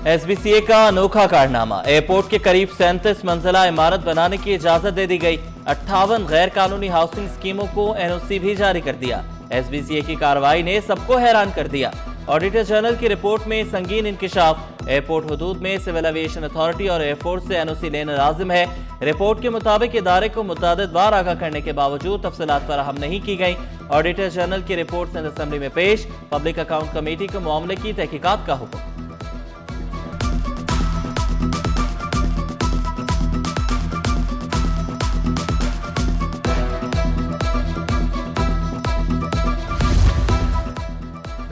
SBCA का अनोखा कारनामा, एयरपोर्ट के करीब 37 मंजिला इमारत बनाने की इजाजत दे दी गई। 58 गैर कानूनी हाउसिंग स्कीमों को NOC भी जारी कर दिया। SBCA की कार्रवाई ने सबको हैरान कर दिया। ऑडिटर जनरल की रिपोर्ट में संगीन इंकिशाफ, एयरपोर्ट हुदूद में सिविल एविएशन अथॉरिटी और एयरफोर्स से NOC लेना लाजिम है। रिपोर्ट के मुताबिक इदारे को मुतअद्दिद बार आगाह करने के बावजूद तफसीलात फराहम नहीं की गई। ऑडिटर जनरल की रिपोर्ट सिंध असेंबली में पेश, पब्लिक अकाउंट कमेटी को मामले की तहकीकात का हुक्म।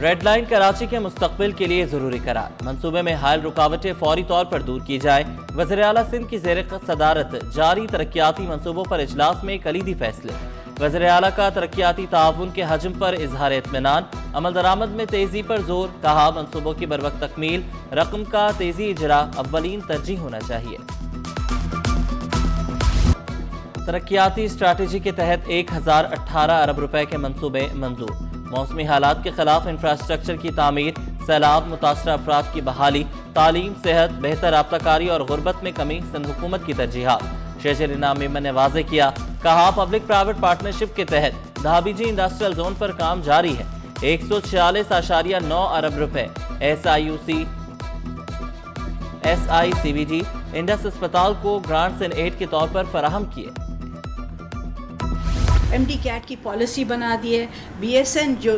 रेड लाइन कराची के मुस्तकबिल के लिए जरूरी करार, मंसूबे में हाल रुकावटें फौरी तौर पर दूर की जाए। वज़ीर आला सिंध की ज़ेर सदारत जारी तरक्याती मंसूबों पर इजलास में कलीदी फैसले। वज़ीर आला का तरक्याती ताउन के हजम पर इजहार इत्मीनान, अमल दरामद में तेजी पर जोर, कहा मंसूबों की बरवक्त तकमील, रकम का तेजी इजरा अव्वलीन तरजीह होना चाहिए। तरक्याती स्ट्रैटेजी के तहत 1018 अरब रुपए के मंसूबे मंजूर। मौसमी हालात के खिलाफ इंफ्रास्ट्रक्चर की तामीर, सैलाब मुतासरा अफराद की बहाली, तालीम, सेहत, बेहतर राब्ताकारी और गुर्बत में कमी सिंध हुकूमत की तरजीहात। शेजर इनाम मेमन ने वाज़ेह किया, कहा पब्लिक प्राइवेट पार्टनरशिप के तहत धाबीजी इंडस्ट्रियल जोन पर काम जारी है। 146.9 अरब रुपए SICVD इंडस अस्पताल को ग्रांट्स एंड एड के तौर पर फराहम किए। MD कैट की पॉलिसी बना दी है। BSN जो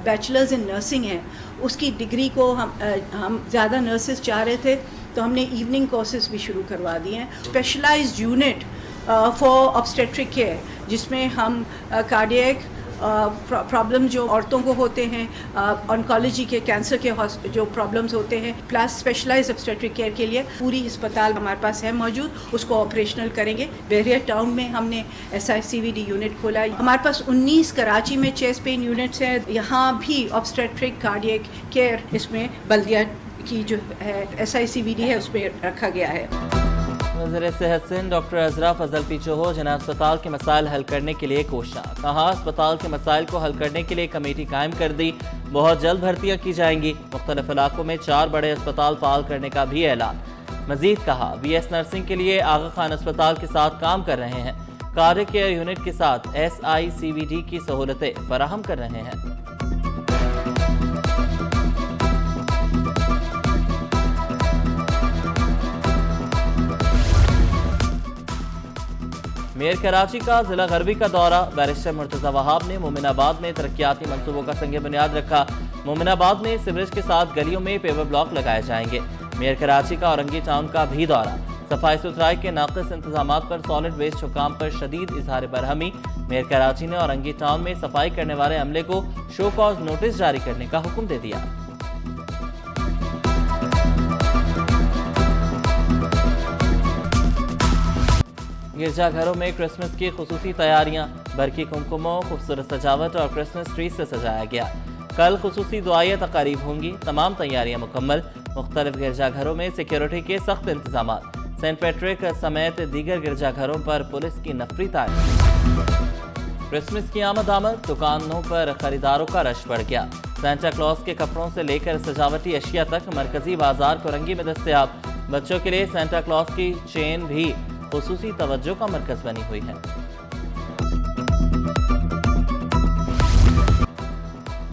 बैचलर्स इन नर्सिंग है, उसकी डिग्री को हम ज़्यादा नर्सेज चाह रहे थे, तो हमने इवनिंग कोर्सेज भी शुरू करवा दिए हैं। Specialized unit for obstetric care, जिसमें हम कार्डियक प्रॉब्लम जो औरतों को होते हैं, ऑन्कोलॉजी के कैंसर के जो प्रॉब्लम्स होते हैं, प्लस स्पेशलाइज्ड ऑब्स्टेट्रिक केयर के लिए पूरी अस्पताल हमारे पास है मौजूद, उसको ऑपरेशनल करेंगे। बहरिया टाउन में हमने SICVD यूनिट खोला है। हमारे पास 19 कराची में चेस्ट पेन यूनिट्स हैं। यहाँ भी ऑब्स्टेट्रिक कार्डियक केयर इसमें बल्दिया की जो है SICVD है उसमें रखा गया है। वज़ीर सेहत सिंध डॉक्टर अजरा फजल पीछे हो जना अस्पताल के मसाइल हल करने के लिए कोशिश, कहा अस्पताल के मसाइल को हल करने के लिए कमेटी कायम कर दी, बहुत जल्द भर्तियां की जाएंगी। मुख्तलिफ इलाकों में 4 बड़े अस्पताल फाल करने का भी ऐलान। मजीद कहा BS नर्सिंग के लिए आगा खान अस्पताल के साथ काम कर रहे हैं, कार्डियक केयर यूनिट के साथ SICVD की सहूलतें फराहम कर रहे हैं। मेयर कराची का जिला गरबी का दौरा, बैरिस्टर मुर्तजा वहाब ने मोमिनाबाद में तरक्याती मंसूबों का संग बुनियाद रखा। मोमिनाबाद में सीवरेज के साथ गलियों में पेवर ब्लॉक लगाए जाएंगे। मेयर कराची का औरंगी टाउन का भी दौरा, सफाई सुथराई के नाक़िस इंतजामात पर सॉलिड वेस्ट हुकाम पर शदीद इजहार बरहमी। मेयर कराची ने औरंगी टाउन में सफाई करने वाले अमले को शो कॉज नोटिस जारी करने का हुक्म दे दिया। गिरजाघरों में क्रिसमस की खुसूसी तैयारियां, बरकी कुमकुमों, खूबसूरत सजावट और क्रिसमस ट्री से सजाया गया। कल खुसूसी दुआएं तकारीब होंगी, तमाम तैयारियां मुकम्मल। मुख्तलिफ गिरजाघरों में सिक्योरिटी के सख्त इंतजाम। सेंट पैट्रिक समेत दीगर गिरजाघरों पर पुलिस की नफरी तायन। क्रिसमस की आमद, दुकानों पर खरीदारों का रश बढ़ गया। सेंटा क्लॉज के कपड़ों से लेकर सजावटी अशिया तक मरकजी बाजार कोरंगी में दस्तयाब। बच्चों के लिए सेंटा क्लॉज की चेन भी खुसूसी तवज्जो का मरकज बनी हुई है।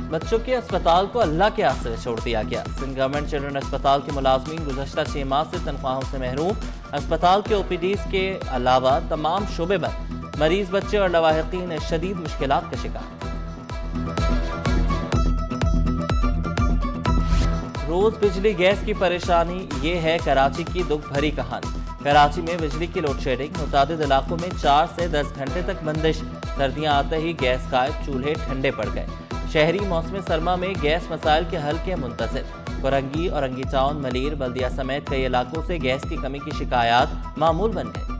बच्चों के अस्पताल को अल्लाह के आसरे छोड़ दिया गया। सिंध गवर्नमेंट चिल्ड्रन अस्पताल के मुलाजमीन गुज़श्ता 6 माह से तनख्वाहों से महरूम। अस्पताल के OPDs के अलावा तमाम शोबे बंद। मरीज, बच्चे और लवाहिकीन शदीद मुश्किलात का शिकार। रोज बिजली गैस की परेशानी, ये है कराची की दुख भरी कहानी। कराची में बिजली की लोड शेडिंग, मुतादिद इलाकों में 4 से 10 घंटे तक बंदिश। सर्दियां आते ही गैस गायब, चूल्हे ठंडे पड़ गए। शहरी मौसम सरमा में गैस मसाइल के हल के मुंतज़िर। कोरंगी, औरंगी टाउन, मलीर, बल्दिया समेत कई इलाकों से गैस की कमी की शिकायत मामूल बन गई।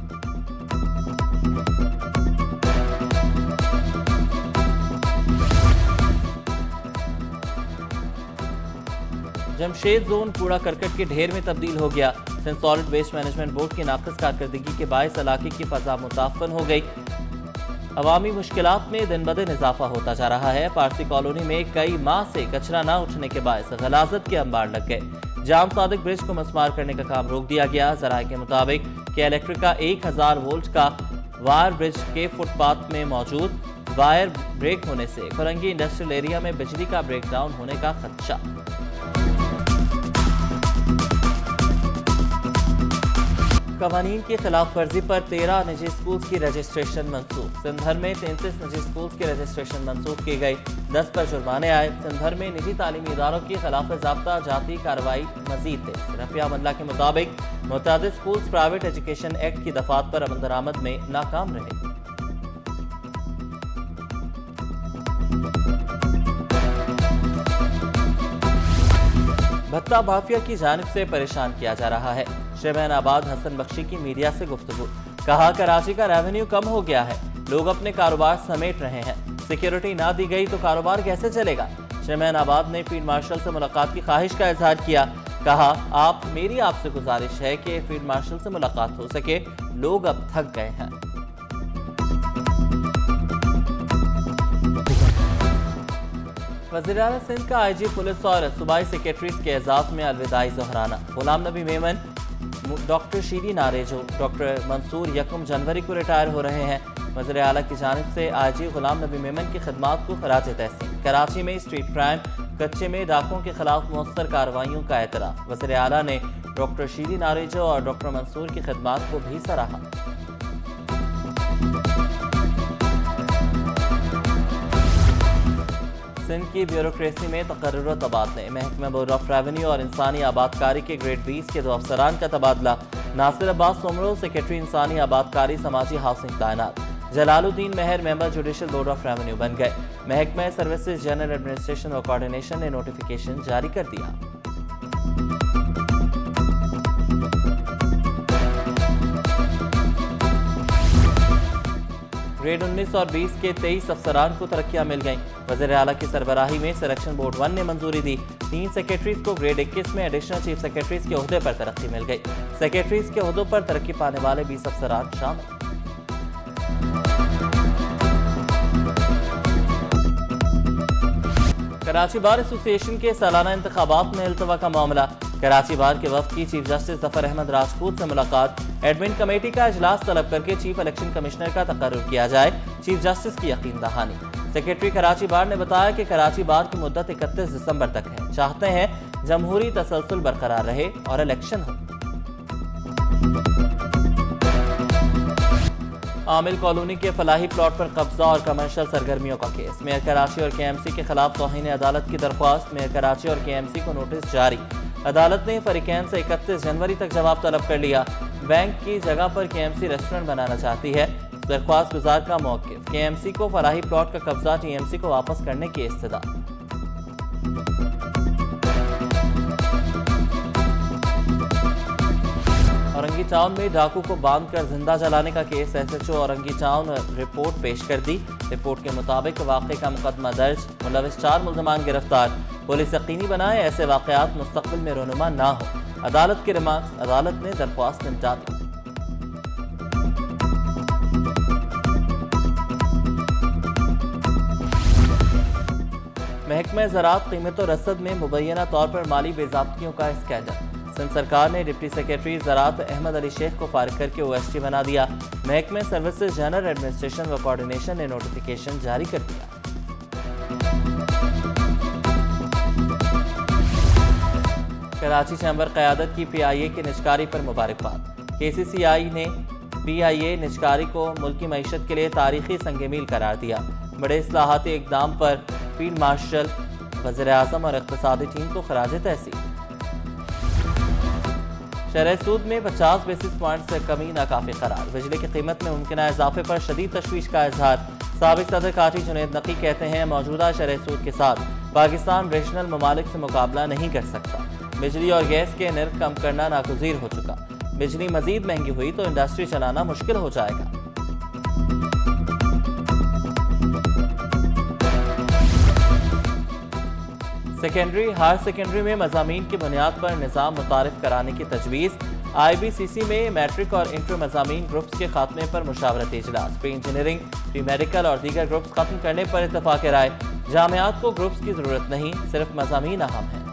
जमशेद जोन कूड़ा करकट के ढेर में तब्दील हो गया। Sindh solid waste management board की नाक़िस कारकर्दगी के बायस इलाके की फ़ज़ा मुताफ़न हो गई। अवामी मुश्किलात में दिन ब दिन इजाफा होता जा रहा है। पारसी कॉलोनी में कई माह से कचरा न उठने के बायस गलाजत के अंबार लग गए। जाम सादिक ब्रिज को मस्मार करने का काम रोक दिया गया। जराये के मुताबिक कि इलेक्ट्रिका 1000 वोल्ट का वायर ब्रिज के फुटपाथ में मौजूद वायर ब्रेक होने से कोरंगी इंडस्ट्रियल एरिया में बिजली का ब्रेकडाउन होने का खदशा। कवानीन की खिलाफ वर्जी पर 13 निजी स्कूल की रजिस्ट्रेशन मनसूख। सिंध भर में 33 निजी स्कूल की रजिस्ट्रेशन मनसूख की गई। 10 पर जुर्माने आए। सिंध भर में निजी तालीमी इदारों की खिलाफ ज़ाब्ता जाती कार्रवाई मजीद तेज। रफिया मंडला के मुताबिक मुतादिद स्कूल प्राइवेट एजुकेशन एक्ट की दफात पर अमल दरामद में नाकाम रहे। भत्ता माफिया की जानिब से परेशान किया जा रहा है। शहबानाबाद हसन बख्शी की मीडिया से गुफ्तगू। कहा कराची का रेवेन्यू कम हो गया है, लोग अपने कारोबार समेट रहे हैं, सिक्योरिटी ना दी गई तो कारोबार कैसे चलेगा। शहबानाबाद ने फील्ड मार्शल से मुलाकात की ख्वाहिश का इजहार किया। कहा मेरी आपसे गुजारिश है कि फील्ड मार्शल से मुलाकात हो सके, लोग अब थक गए हैं। वज़ीर-ए-आला सिंध का IG पुलिस और सूबाई सेक्रेटरीज के एजाज़ में अलविदाई ज़ोहराना। गुलाम नबी मेमन, डॉक्टर शीरी नारेजो, डॉक्टर मंसूर 1 जनवरी को रिटायर हो रहे हैं। वज़ीर-ए-आला की जानिब से IG गुलाम नबी मेमन की खिदमात को खराज तहसीन। कराची में स्ट्रीट क्राइम, कच्चे में डाकों के खिलाफ मौसर कार्रवाइयों का एतराफ़। वज़ीर-ए-आला ने डॉक्टर शीरी नारेजो और डॉक्टर मंसूर की खिदमात को भी सराहा। सिंध की ब्यूरोक्रेसी में तकर्रुर तबादले। महकमा बोर्ड ऑफ रेवेन्यू और इंसानी आबादकारी के ग्रेड 20 के 2 अफसरान का तबादला। नासिर अब्बास सोमरो सेक्रेटरी इंसानी आबादकारी समाजी हाउसिंग तैनात। Jalaluddin Mehar member judicial board of revenue बन गए। महकमा सर्विसेज जनरल एडमिनिस्ट्रेशन और कोऑर्डिनेशन ने नोटिफिकेशन जारी कर दिया। ग्रेड 19 और 20 के 23 अफसरान को तरक्कियां मिल गईं। वज़ीर-ए-आला की सरबराही में सिलेक्शन बोर्ड 1 ने मंजूरी दी। 3 सेक्रेटरीज को ग्रेड 21 में एडिशनल चीफ सेक्रेटरीज के ओहदे पर तरक्की मिल गई। सेक्रेटरीज के ओहदों पर तरक्की पाने वाले 20 अफसरान शामिल। कराची बार एसोसिएशन के सालाना इंतखाबात में इल्तवा का मामला। कराची बार के वफ्द की चीफ जस्टिस ज़फ़र अहमद राजपूत से मुलाकात। एडमिन कमेटी का इजलास तलब करके चीफ इलेक्शन कमिश्नर का तकर्रुर किया जाए, चीफ जस्टिस की यकीन दहानी। सेक्रेटरी कराची बार ने बताया कि कराची बार की मुद्दत 31 दिसंबर तक है। चाहते हैं जमहूरी तसलसल बरकरार रहे और इलेक्शन हो। आमिल कॉलोनी के फलाही प्लॉट पर कब्जा और कमर्शियल सरगर्मियों का केस। मेयर कराची और KMC के खिलाफ तौहीन अदालत की दरख्वास्त। मेयर कराची और KMC को नोटिस जारी। अदालत ने फरीकैन से 31 जनवरी तक जवाब तलब कर लिया। बैंक की जगह पर KMC रेस्टोरेंट बनाना चाहती है। दरख्वास्त गुजार का मौक़िफ़। KMC को फलाही प्लॉट का कब्जा TMC को वापस करने की इस्तदा। औरंगी टाउन में डाकू को बांधकर जिंदा जलाने का case. SHO Orangi town report पेश कर दी। रिपोर्ट के मुताबिक वाक़े का मुकदमा दर्ज, मुलविस 4 मुल्ज़मान गिरफ्तार। पुलिस यकीनी बनाए ऐसे वाक़यात मुस्तक़बिल में रोनुमा ना हो। अदालत के रिमार्क्स। अदालत ने दरख्वास्त निपटा दी। महकमा ज़राअत कीमत और रसद में मुबैना तौर पर माली बेज़ाब्तियों का स्कैंडल। सिंध सरकार ने डिप्टी सेक्रेटरी ज़राअत अहमद अली शेख को फारिग करके OST बना दिया। महकमे सर्विसेज जनरल एडमिनिस्ट्रेशन व कोऑर्डिनेशन ने नोटिफिकेशन जारी कर दिया। कराची चैम्बर क़यादत की PIA की निजकारी पर मुबारकबाद। KCCI ने PIA निजकारी को मुल्की मईशत के लिए तारीखी संगमील करार दिया। बड़े इस्लाहाती इक़दाम पर फील्ड मार्शल, वज़ीर-ए-आज़म और इक़्तिसादी टीम को खराज तहसीन। शरह सूद में 50 बेसिस पॉइंट से कमी नाकाफी करार। बिजली की कीमत में मुमकिन इजाफे पर शदीद तशवीश का इजहार। साबिक सदर काठी जुनैद नकी कहते हैं मौजूदा शरह सूद के साथ पाकिस्तान रीजनल ममालिक से मुकाबला नहीं कर सकता। बिजली और गैस के निर्ख कम करना नागुज़ीर हो चुका। बिजली मजीद महंगी हुई तो इंडस्ट्री चलाना मुश्किल हो जाएगा। सेकेंडरी हायर सेकेंडरी में मज़ामीन की बुनियाद पर निज़ाम मुतारिफ कराने की तजवीज़। IBCC में मैट्रिक और इंटर मज़ामीन ग्रुप्स के खात्मे पर मुशावरती इजलास। प्री इंजीनियरिंग, प्री मेडिकल और दीगर ग्रुप्स खत्म करने पर इत्तफाक राय। जामियात को ग्रुप्स की ज़रूरत नहीं, सिर्फ मज़ामीन अहम हैं।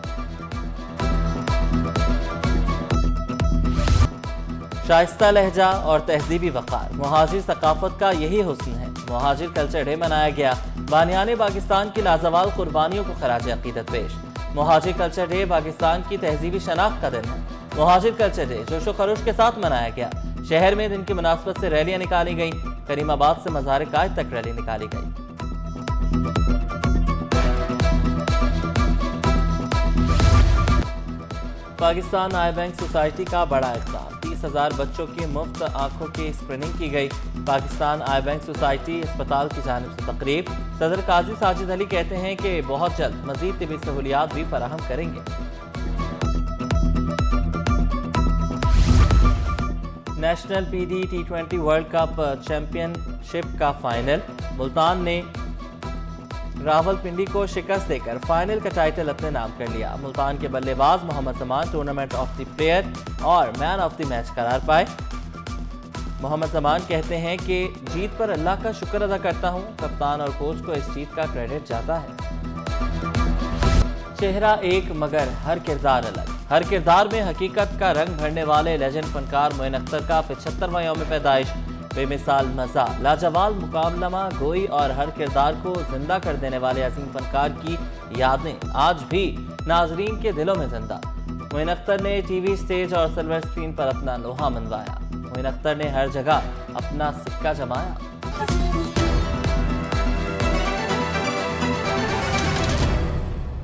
शाइस्ता लहजा और तहजीबी वक़ार, मुहाजिर सकाफत का यही हुस्न है। मुहाजिर कल्चर डे मनाया गया। बानियाने पाकिस्तान की लाजवाल कुर्बानियों को खराज अकीदत पेश। मुहाजिर कल्चर डे पाकिस्तान की तहजीबी शनाख्त का दिन है। मुहाजिर कल्चर डे जोशो खरोश के साथ मनाया गया। शहर में दिन की मुनासबत से रैलियां निकाली गईं। करीमाबाद से मज़ार कायद तक रैली निकाली गई। पाकिस्तान आई बैंक सोसाइटी का बड़ा इक़दाम, 30,000 बच्चों की मुफ्त आंखों की स्क्रीनिंग की गई। पाकिस्तान आई बैंक सोसाइटी अस्पताल की जानिब से तकरीब। सदर काजी साजिद अली कहते हैं कि बहुत जल्द मजीद तिबी सहूलियात भी फराहम करेंगे। National PD T20 world cup championship का फाइनल, मुल्तान ने रावलपिंडी को शिकस्त देकर फाइनल का टाइटल अपने नाम कर लिया। मुल्तान के बल्लेबाज Mohammad Zaman tournament of the player और मैन ऑफ द मैच करार पाए। मोहम्मद जमान कहते हैं कि जीत पर अल्लाह का शुक्र अदा करता हूं। कप्तान और कोच को इस जीत का क्रेडिट जाता है। चेहरा एक मगर हर किरदार अलग, हर किरदार में हकीकत का रंग भरने वाले लेजेंड फनकार मोइन अख्तर का 75वां यौम पैदाइश। बेमिसाल मज़ा, लाजवाब मुकामलमा गोई और हर किरदार को जिंदा कर देने वाले अजीम फनकार की यादें आज भी नाजरीन के दिलों में जिंदा। मोइन अख्तर ने टीवी, स्टेज और सिल्वर स्क्रीन पर अपना लोहा मनवाया। मोइन अख्तर ने हर जगह अपना सिक्का जमाया।